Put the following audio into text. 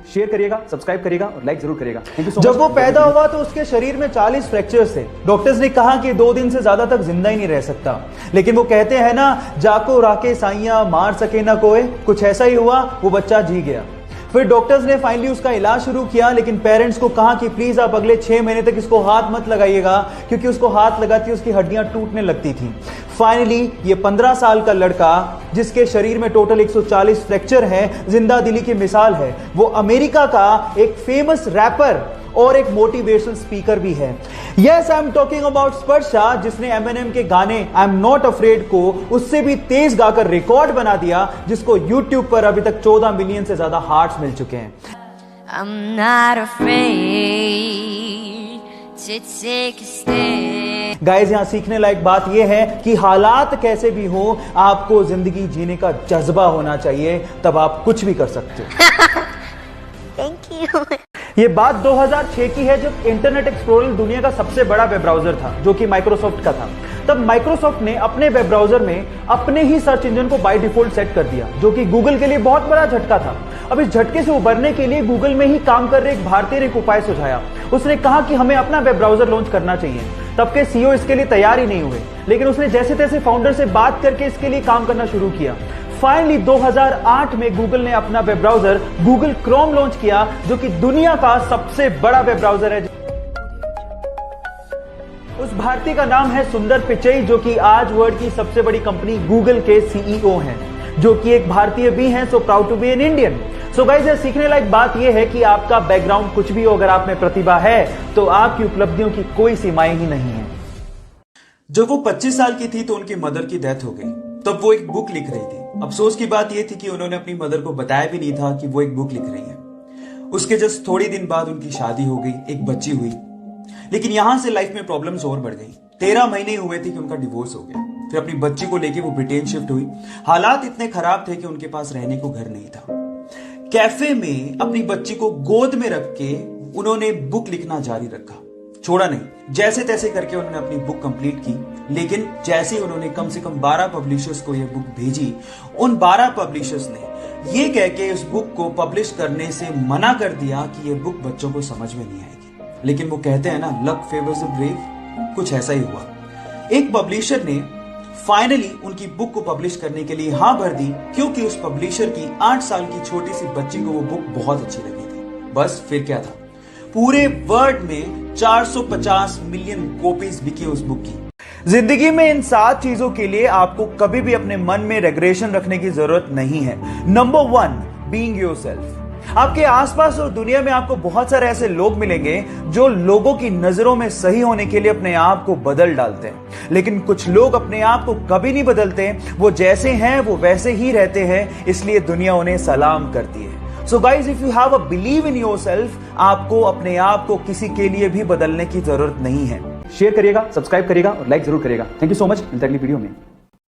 Share करिएगा, subscribe करिएगा और लाइक जरूर करिएगा। Thank you so much. जब वो पैदा हुआ तो उसके शरीर में 40 फ्रैक्चर्स थे। डॉक्टर्स ने कहा कि 2 दिन से ज्यादा तक जिंदा ही नहीं रह सकता, लेकिन वो कहते हैं ना, जाको राके साइया मार सके ना कोई, कुछ ऐसा ही हुआ, वो बच्चा जी गया। फिर डॉक्टर्स ने फाइनली उसका इलाज शुरू किया, लेकिन पेरेंट्स को कहा कि प्लीज आप अगले 6 महीने तक इसको हाथ मत लगाइएगा, क्योंकि उसको हाथ लगाती उसकी हड्डियां टूटने लगती थी। फाइनली ये 15 साल का लड़का, जिसके शरीर में टोटल 140 फ्रैक्चर है, जिंदा दिली की मिसाल है। वो अमेरिका का एक फेमस रैपर और एक मोटिवेशनल स्पीकर भी है। Yes, I am talking about Sparsha, जिसने एमएनएम के गाने आई एम नॉट अफ्रेड को उससे भी तेज गाकर रिकॉर्ड बना दिया, जिसको यूट्यूब पर अभी तक 14 मिलियन से ज्यादा हार्ट्स मिल चुके हैं। I'm not afraid to take a stand. Guys, यहां सीखने लायक बात यह है कि हालात कैसे भी हो, आपको जिंदगी जीने का जज्बा होना चाहिए, तब आप कुछ भी कर सकते हो। Thank you. ये बात 2006 की है, जब इंटरनेट एक्सप्लोरर दुनिया का सबसे बड़ा वेब ब्राउजर था, जो कि माइक्रोसॉफ्ट का था। तब माइक्रोसॉफ्ट ने अपने वेब ब्राउजर में अपने ही सर्च इंजन को बाय डिफॉल्ट सेट कर दिया, जो कि गूगल के लिए बहुत बड़ा झटका था। अब इस झटके से उबरने के लिए गूगल में ही काम कर रहे एक भारतीय ने एक उपाय सुझाया। उसने कहा कि हमें अपना वेब ब्राउजर लॉन्च करना चाहिए। तब के सीईओ इसके लिए तैयार ही नहीं हुए, लेकिन उसने जैसे तैसे फाउंडर से बात करके इसके लिए काम करना शुरू किया। फाइनली 2008 में गूगल ने अपना web browser Google Chrome launch किया, जो कि दुनिया का सबसे बड़ा वेब ब्राउजर है। उस भारतीय का नाम है सुंदर पिचई, जो कि आज वर्ल्ड की सबसे बड़ी कंपनी गूगल के सीईओ हैं, जो कि एक भारतीय भी हैं। So proud to be an Indian. So guys, ये सीखने लायक बात यह है कि आपका बैकग्राउंड कुछ भी हो, अगर आप में प्रतिभा है तो आपकी उपलब्धियों की कोई सीमाएं ही नहीं है। जब वो 25 साल की थी तो उनकी मदर की डेथ हो गई। तब वो एक बुक लिख रही थी। अफसोस की बात यह थी कि उन्होंने अपनी मदर को बताया भी नहीं था कि वो एक बुक लिख रही है। उसके जस्ट थोड़ी दिन बाद उनकी शादी हो गई, एक बच्ची हुई। लेकिन यहां से लाइफ में प्रॉब्लम्स और बढ़ गई। 13 महीने हुए थे कि उनका डिवोर्स हो गया। फिर अपनी बच्ची को लेके वो ब्रिटेन शिफ्ट हुई। हालात इतने खराब थे कि उनके पास रहने को घर नहीं था। कैफे में अपनी बच्ची को गोद में रख के उन्होंने बुक लिखना जारी रखा, छोड़ा नहीं। जैसे तैसे करके उन्होंने अपनी बुक कंप्लीट की। लेकिन जैसे उन्होंने कम से कम 12 पब्लिशर्स को यह बुक भेजी, उन 12 पब्लिशर्स ने ये कह के इस बुक को पब्लिश करने से मना कर दिया कि यह बुक बच्चों को समझ में नहीं आएगी। लेकिन वो कहते हैं ना, लक फेवर्स द ब्रेव, कुछ ऐसा ही हुआ। एक पब्लिशर ने फाइनली उनकी बुक को पब्लिश करने के लिए हाँ भर दी, क्योंकि उस पब्लिशर की 8 साल की छोटी सी बच्ची को वो बुक बहुत अच्छी लगी थी। बस फिर क्या था, पूरे वर्ल्ड में 450 मिलियन कॉपीज बिकी उस बुक की। जिंदगी में इन 7 चीजों के लिए आपको कभी भी अपने मन में रेग्रेशन रखने की जरूरत नहीं है। Number 1, being yourself. आपके आसपास और दुनिया में आपको बहुत सारे ऐसे लोग मिलेंगे जो लोगों की नजरों में सही होने के लिए अपने आप को बदल डालते हैं, लेकिन कुछ लोग अपने आप को कभी नहीं बदलते। वो जैसे हैं वो वैसे ही रहते हैं, इसलिए दुनिया उन्हें सलाम करती है। So guys, if you have a believe in yourself, आपको अपने आप को किसी के लिए भी बदलने की जरूरत नहीं है। शेयर करिएगा, सब्सक्राइब करिएगा और लाइक जरूर करिएगा। Thank you so much. मिलते हैं अगली वीडियो में।